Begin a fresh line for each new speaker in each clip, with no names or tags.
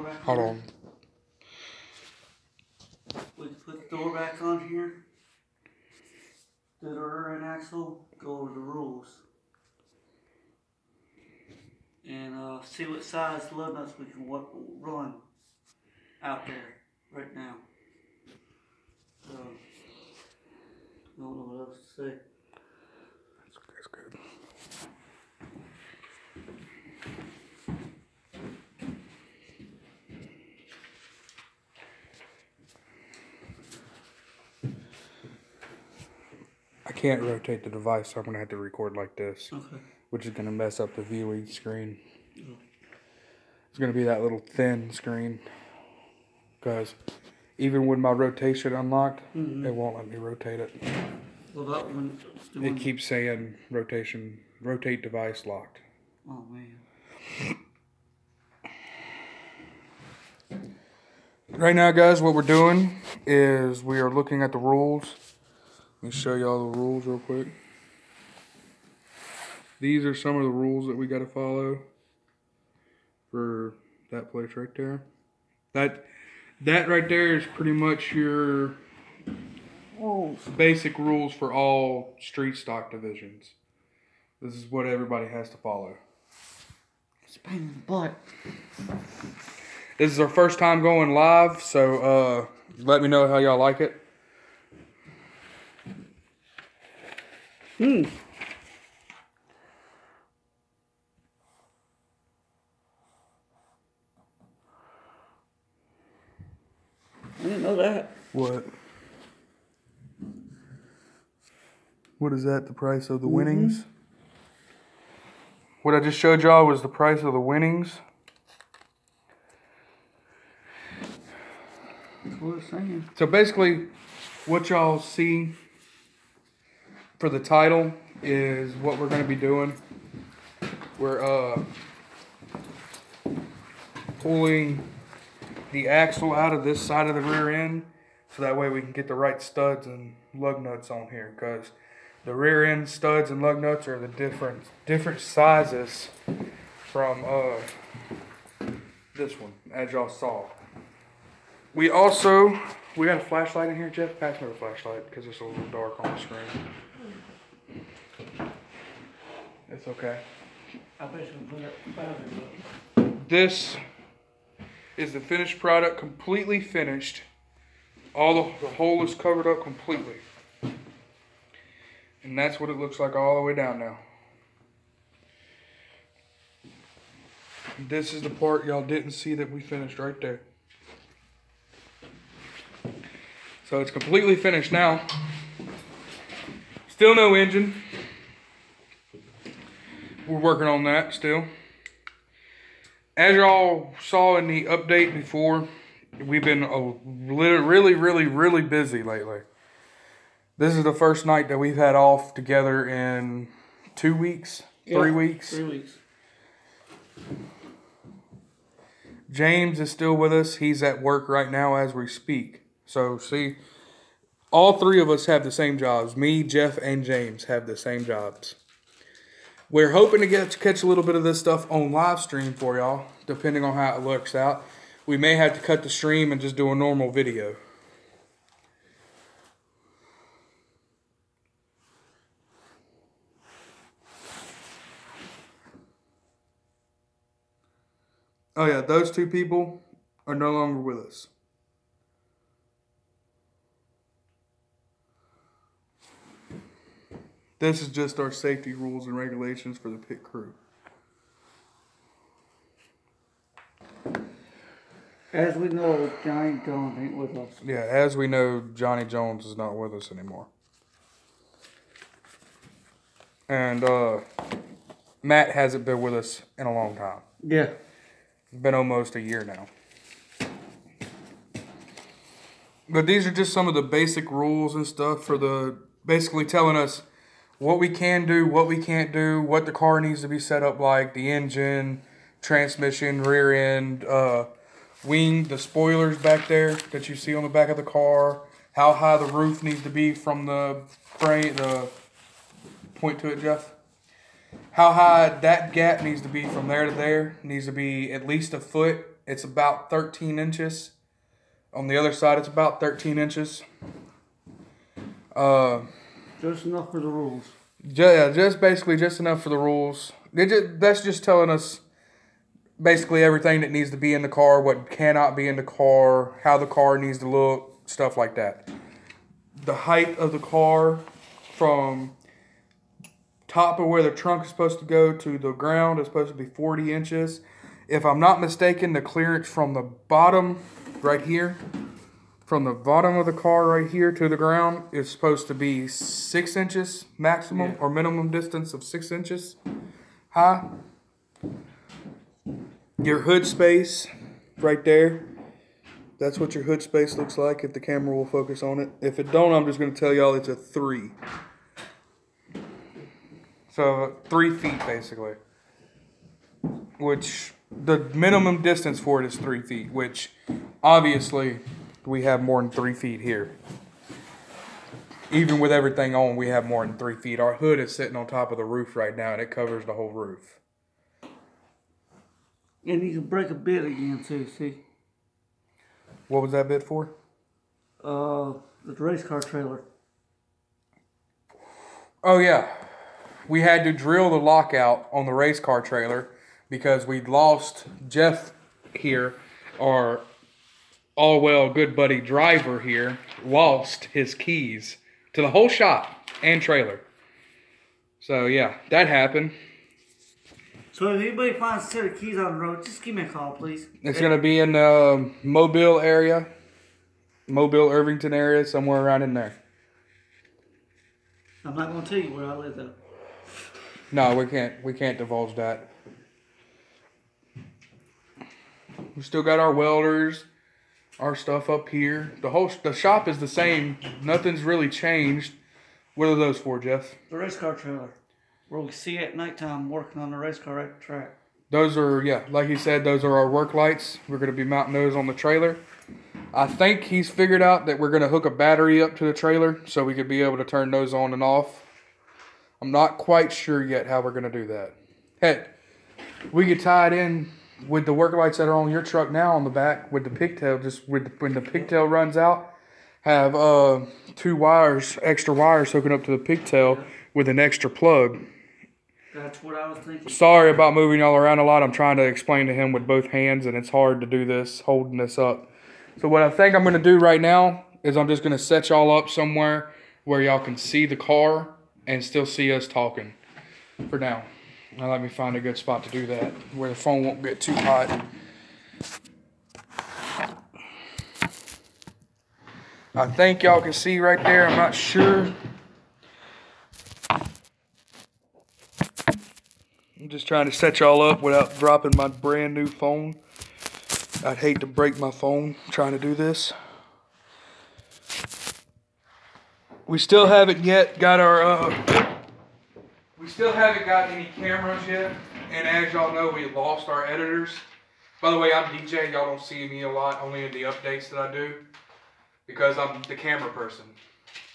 back on.
Hold on.
We can put the door back on here. Do the rear end axle. Go over the rules. And see what size lug nuts we can run out there right now. So, I don't know what else to say.
That's good. I can't rotate the device, so I'm going to have to record like this.
Okay.
Which is going to mess up the viewing screen. It's going to be that little thin screen. Because even with my rotation unlocked, it won't let me rotate it.
Well, that one,
it keeps saying rotate device locked.
Oh, man.
Right now, guys, what we're doing is we are looking at the rules. Let me show y'all the rules real quick. These are some of the rules that we got to follow for that place right there. That right there is pretty much your basic rules for all street stock divisions. This is what everybody has to follow.
It's a pain in the butt.
This is our first time going live, so let me know how y'all like it.
I didn't know that.
What? What is that? The price of the winnings? What I just showed y'all was the price of the winnings.
That's what it's saying.
So basically, what y'all see for the title is what we're going to be doing. We're pulling the axle out of this side of the rear end, so that way we can get the right studs and lug nuts on here, because the rear end studs and lug nuts are the different sizes from this one, as y'all saw. We got a flashlight in here. Jeff, pass me the flashlight because it's a little dark on the screen. It's okay.
I bet you can put it better.
This is the finished product, completely finished. All the hole is covered up completely. And that's what it looks like all the way down now. This is the part y'all didn't see that we finished right there. So it's completely finished now. Still no engine. We're working on that still. As y'all saw in the update before, we've been really busy lately. This is the first night that we've had off together in 2 weeks, 3 weeks.
3 weeks.
James is still with us. He's at work right now as we speak. So see, all three of us have the same jobs. Me, Jeff, and James have the same jobs. We're hoping to catch a little bit of this stuff on live stream for y'all, depending on how it works out. We may have to cut the stream and just do a normal video. Oh yeah, those two people are no longer with us. This is just our safety rules and regulations for the pit crew.
As we know, Johnny Jones ain't with us.
Yeah, as we know, Johnny Jones is not with us anymore. And Matt hasn't been with us in a long time.
Yeah.
It's been almost a year now. But these are just some of the basic rules and stuff for basically telling us what we can do, what we can't do, what the car needs to be set up like, the engine, transmission, rear end, wing, the spoilers back there that you see on the back of the car, how high the roof needs to be from the frame, point to it, Jeff. How high that gap needs to be from there to there. It needs to be at least a foot it's about 13 inches. On the other side, it's about 13 inches.
Just enough for the rules.
Yeah, just basically just enough for the rules. That's just telling us basically everything that needs to be in the car, what cannot be in the car, how the car needs to look, stuff like that. The height of the car from top of where the trunk is supposed to go to the ground is supposed to be 40 inches. If I'm not mistaken, the clearance from the bottom right here, from the bottom of the car right here to the ground is supposed to be 6 inches maximum or minimum distance of 6 inches high. Your hood space right there, that's what your hood space looks like if the camera will focus on it. If it don't, I'm just going to tell y'all it's a 3. So 3 feet basically, which the minimum distance for it is 3 feet, which obviously we have more than 3 feet here. Even with everything on, we have more than 3 feet. Our hood is sitting on top of the roof right now, and it covers the whole roof.
And you can break a bit again too, see?
What was that bit for?
The race car trailer.
Oh yeah. We had to drill the lockout on the race car trailer because we'd lost Jeff here, our all-well good buddy driver here, lost his keys to the whole shop and trailer. So yeah, that happened.
So if anybody finds a set of keys on the road, just give me a call, please.
It's going to be in the Mobile area, Mobile, Irvington area, somewhere around in there.
I'm not going to tell you where I live though.
No, we can't divulge that. We still got our welders, our stuff up here. The shop is the same. Nothing's really changed. What are those for, Jeff?
The race car trailer. Where we see at nighttime working on the race car track.
Those are, yeah, like he said, those are our work lights. We're going to be mounting those on the trailer. I think he's figured out that we're going to hook a battery up to the trailer so we could be able to turn those on and off. I'm not quite sure yet how we're going to do that. Heck, we could tie it in with the work lights that are on your truck now on the back with the pigtail. Just when the pigtail runs out, have 2 wires, extra wires hooking up to the pigtail with an extra plug.
That's what I was thinking.
Sorry about moving y'all around a lot. I'm trying to explain to him with both hands, and it's hard to do this, holding this up. So what I think I'm going to do right now is I'm just going to set y'all up somewhere where y'all can see the car and still see us talking for now. Now let me find a good spot to do that where the phone won't get too hot. I think y'all can see right there. I'm not sure. I'm just trying to set y'all up without dropping my brand new phone. I'd hate to break my phone trying to do this. We still haven't yet got our, we still haven't got any cameras yet. And as y'all know, we lost our editors. By the way, I'm DJ. Y'all don't see me a lot, only in the updates that I do. Because I'm the camera person.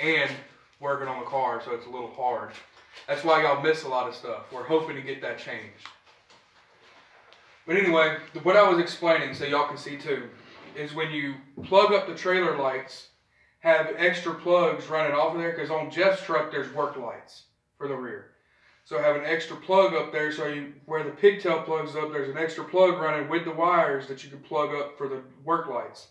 And working on the car, so it's a little hard. That's why y'all miss a lot of stuff. We're hoping to get that changed. But anyway, what I was explaining, so y'all can see too, is when you plug up the trailer lights, have extra plugs running off of there, because on Jeff's truck there's work lights for the rear. So have an extra plug up there, so where the pigtail plugs up, there's an extra plug running with the wires that you can plug up for the work lights.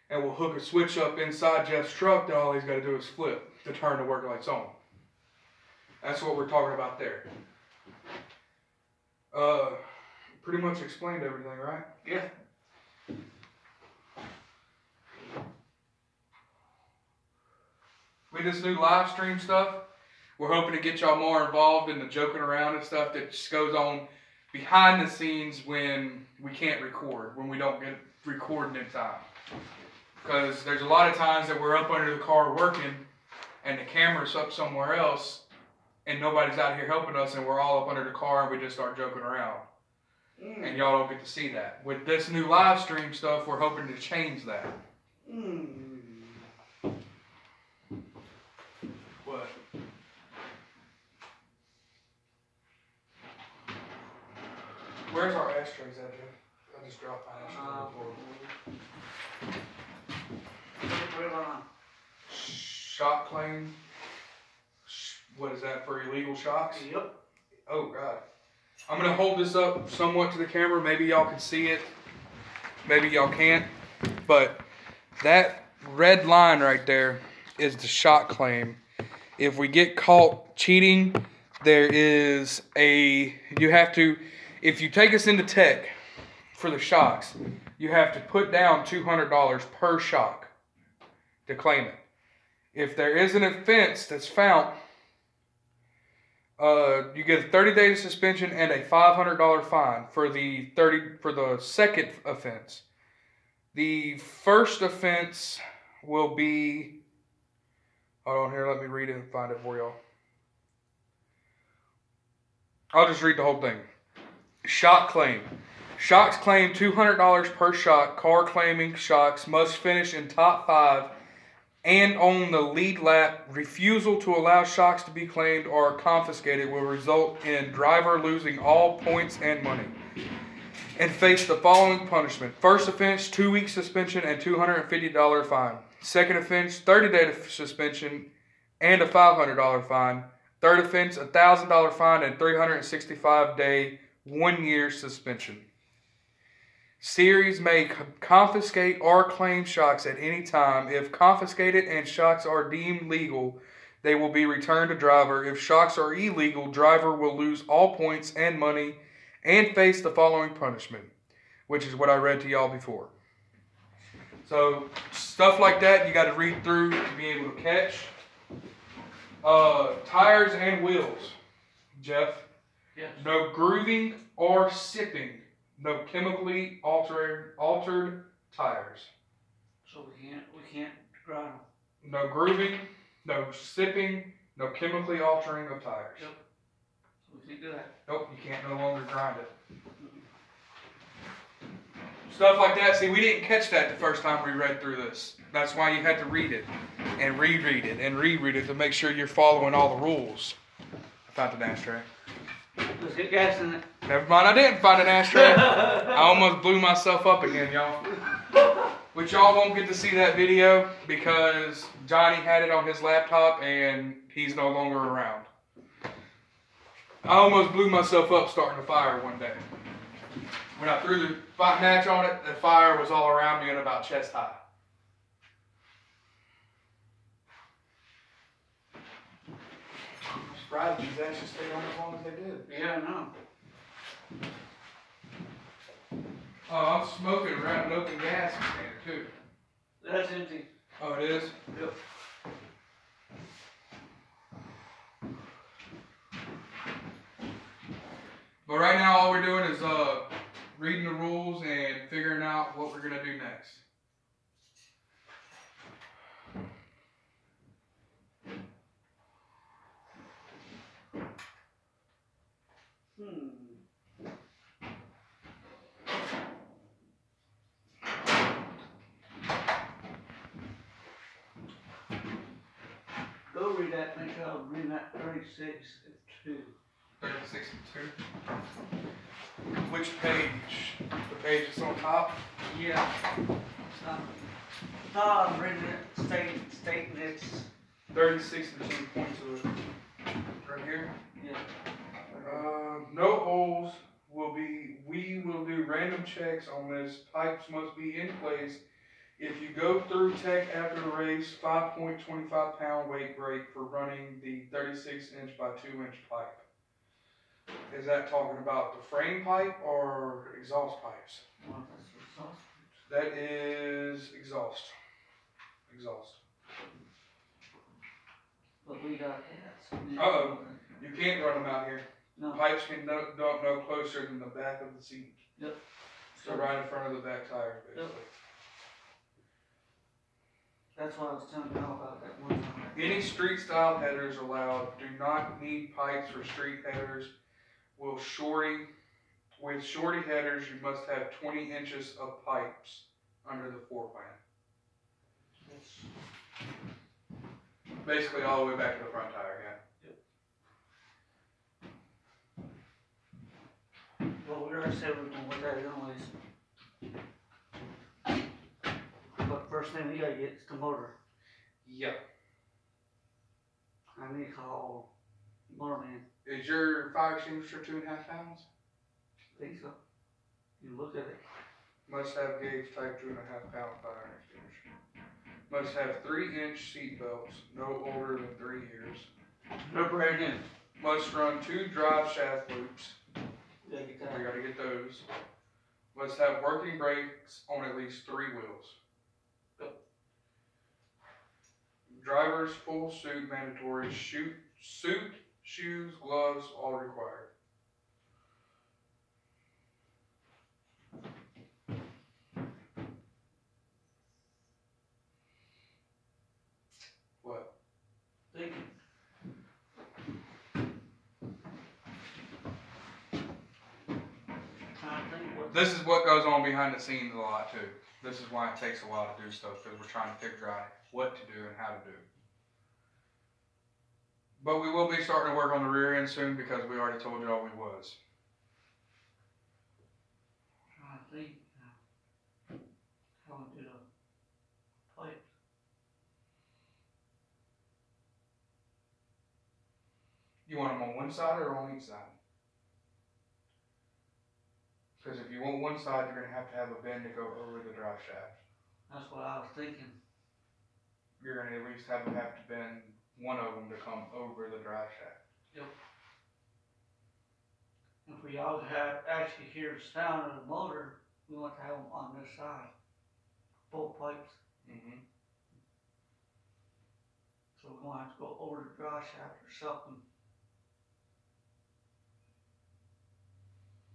And we'll hook a switch up inside Jeff's truck that all he's got to do is flip to turn the work lights on. That's what we're talking about there. Pretty much explained everything, right?
Yeah.
With this new live stream stuff, we're hoping to get y'all more involved in the joking around and stuff that just goes on behind the scenes when we can't record, when we don't get recording in time. Because there's a lot of times that we're up under the car working and the camera's up somewhere else and nobody's out here helping us and we're all up under the car and we just start joking around. And y'all don't get to see that. With this new live stream stuff, we're hoping to change that. What? Where's our ashtrays at, Jeff? I just dropped my ashtray. shock claim. What is that, for illegal shocks?
Yep.
Oh, God. I'm going to hold this up somewhat to the camera. Maybe y'all can see it. Maybe y'all can't. But that red line right there is the shock claim. If we get caught cheating, there is you have to, if you take us into tech for the shocks, you have to put down $200 per shock to claim it. If there is an offense that's found, you get a 30-day suspension and a $500 fine for the second offense. The first offense will be, hold on here, let me read it and find it for y'all. I'll just read the whole thing. Shock claim. Shocks claim $200 per shock. Car claiming shocks must finish in top 5 and on the lead lap. Refusal to allow shocks to be claimed or confiscated will result in driver losing all points and money and face the following punishment. First offense, 2-week suspension and $250 fine. Second offense, 30-day suspension and a $500 fine. Third offense, a $1,000 fine and 365-day 1-year suspension. Series may confiscate or claim shocks at any time. If confiscated and shocks are deemed legal, they will be returned to driver. If shocks are illegal, driver will lose all points and money and face the following punishment, which is what I read to y'all before. So stuff like that you got to read through to be able to catch. Tires and wheels, Jeff.
Yes.
No grooving or sipping. No chemically altered tires.
So we can't grind them.
No grooving, no sipping, no chemically altering of tires.
Yep. So we can't do that.
Nope, you can't no longer grind it. Stuff like that. See, we didn't catch that the first time we read through this. That's why you had to read it and reread it and reread it to make sure you're following all the rules. I found an ashtray.
Let's get gas in it.
Never mind, I didn't find an ashtray. I almost blew myself up again, y'all. Which y'all won't get to see that video because Johnny had it on his laptop and he's no longer around. I almost blew myself up starting a fire one day. When I threw the match on it, the fire was all around me and about chest high. I'm surprised these ashes stayed on as long as they did.
Yeah, I know.
Oh, I'm smoking around an open gas container too.
That's empty.
Oh, it is?
Yep.
But right now all we're doing is reading the rules and figuring out what we're going to do next.
Go read that. Make sure I'm reading that 36-2.
36-2. Which page? The page that's on top?
Yeah. I'm reading it, stating it's
36 and 2 points of it. Right here?
yeah.
No holes will be, we will do random checks on this. Pipes must be in place. If you go through tech after the race, 5.25 pound weight break for running the 36-inch by 2-inch pipe. Is that talking about the frame pipe or exhaust pipes?
Well, that's exhaust.
That is exhaust. Exhaust.
But we got that.
Uh-oh. You can't run them out here.
No.
Pipes can don't no closer than the back of the seat.
Yep.
So right in front of the back tires, basically.
Yep. That's what I was telling you about that one time.
Any street style headers allowed. Do not need pipes for street headers. With shorty headers, you must have 20 inches of pipes under the floor plan. Basically all the way back to the front tire, yeah.
Yep. Well, we already said we were going with that anyways. But first thing we gotta get is the motor.
Yep.
I need to call Motorman.
Is your fire extinguisher 2.5 pounds?
I think so. You look at it.
Must have gauge type 2.5 pound fire extinguisher. Must have 3-inch seat belts, no older than 3 years.
They're brand new.
Must run 2 drive shaft loops.
Yeah, get that.
We gotta get those. Must have working brakes on at least 3 wheels.
Yep.
Driver's full suit mandatory. Suit, shoes, gloves, all required. What?
Thank you.
This is what goes on behind the scenes a lot too. This is why it takes a while to do stuff, because we're trying to figure out what to do and how to do. But we will be starting to work on the rear end soon, because we already told you all we was.
I think how to do the pipe.
You want them on one side or on each side? Because if you want one side, you're going to have a bend to go over the drive shaft.
That's what I was thinking.
You're going to at least have to bend one of them to come over the drive shaft.
Yep. If we all actually hear the sound of the motor, we want to have them on this side. Both pipes.
Mm-hmm.
So we're going to have to go over the drive shaft or something.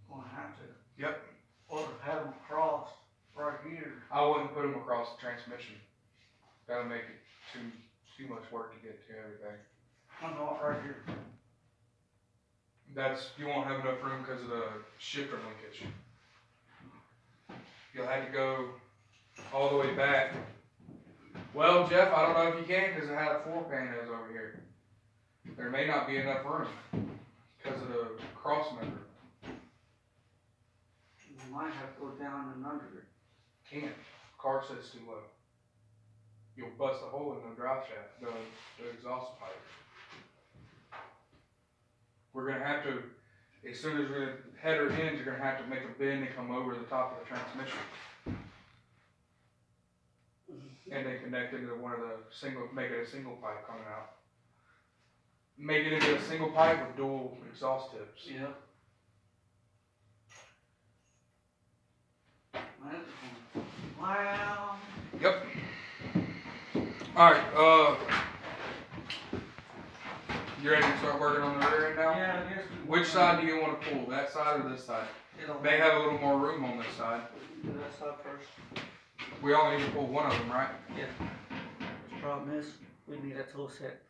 We're going to have to.
Yep.
Or have them cross right here.
I wouldn't put them across the transmission. That'll make it too much work to get to everything.
I'm not right here.
You won't have enough room because of the shifter linkage. You'll have to go all the way back. Well, Jeff, I don't know if you can, because of how the floor pan is over here. There may not be enough room because of the cross member.
You might have to go down and under it.
Can't. Car sits too low. You'll bust a hole in the drive shaft, the exhaust pipe. We're going to have to, as soon as the header ends, you're going to have to make a bend and come over the top of the transmission. And then connect it into one of the make it a single pipe coming out. Make it into a single pipe with dual exhaust tips.
Yep. Wow.
Yep. Alright, you ready to start working on the rear end now?
Yeah, I guess.
Which side do you want to pull? That side or this side? They have a little more room on this side.
Do that side first.
We only need to pull one of them, right?
Yeah. The problem is, we need that tool set.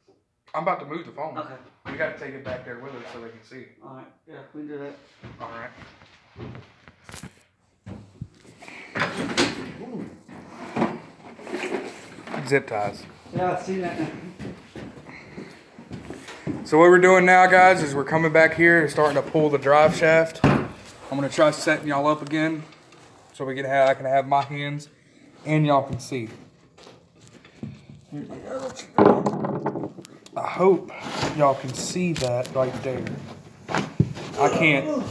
I'm about to move the phone.
Okay.
We got to take it back there with us so they can see it.
Alright, yeah, we can do that.
Alright. Zip ties.
Yeah, I see that now.
So what we're doing now, guys, is we're coming back here and starting to pull the drive shaft. I'm gonna try setting y'all up again so I can have my hands and y'all can see. I hope y'all can see that right there. I can't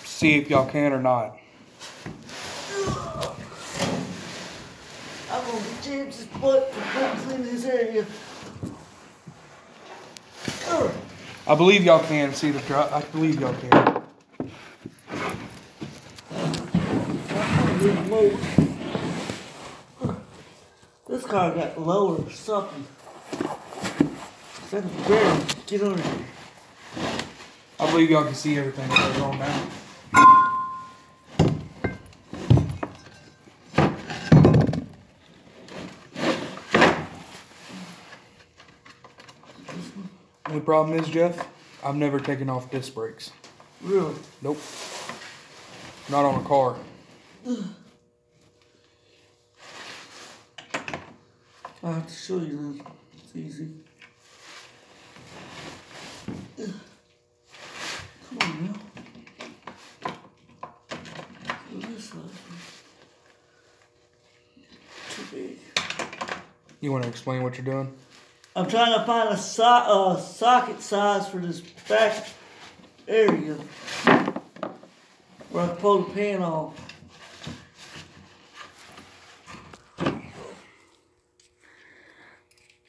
see if y'all can or not.
I'm gonna be James's butt for not cleaning this area.
I believe y'all can see the drive. I believe y'all can.
This car got lower or something. Second barrel, get on it.
I believe y'all can see everything that goes on now. Only problem is, Jeff, I've never taken off disc brakes.
Really?
Nope. Not on a car.
I'll have to show you then. It's easy. Come on now. Go this side. Too big.
You want to explain what you're doing?
I'm trying to find a socket size for this back area where I can pull the pin off.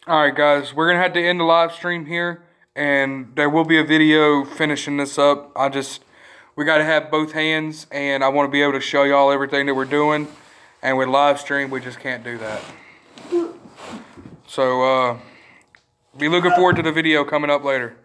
Alright guys, we're going to have to end the live stream here, and there will be a video finishing this up. We got to have both hands, and I want to be able to show y'all everything that we're doing, and with live stream, we just can't do that. So, be looking forward to the video coming up later.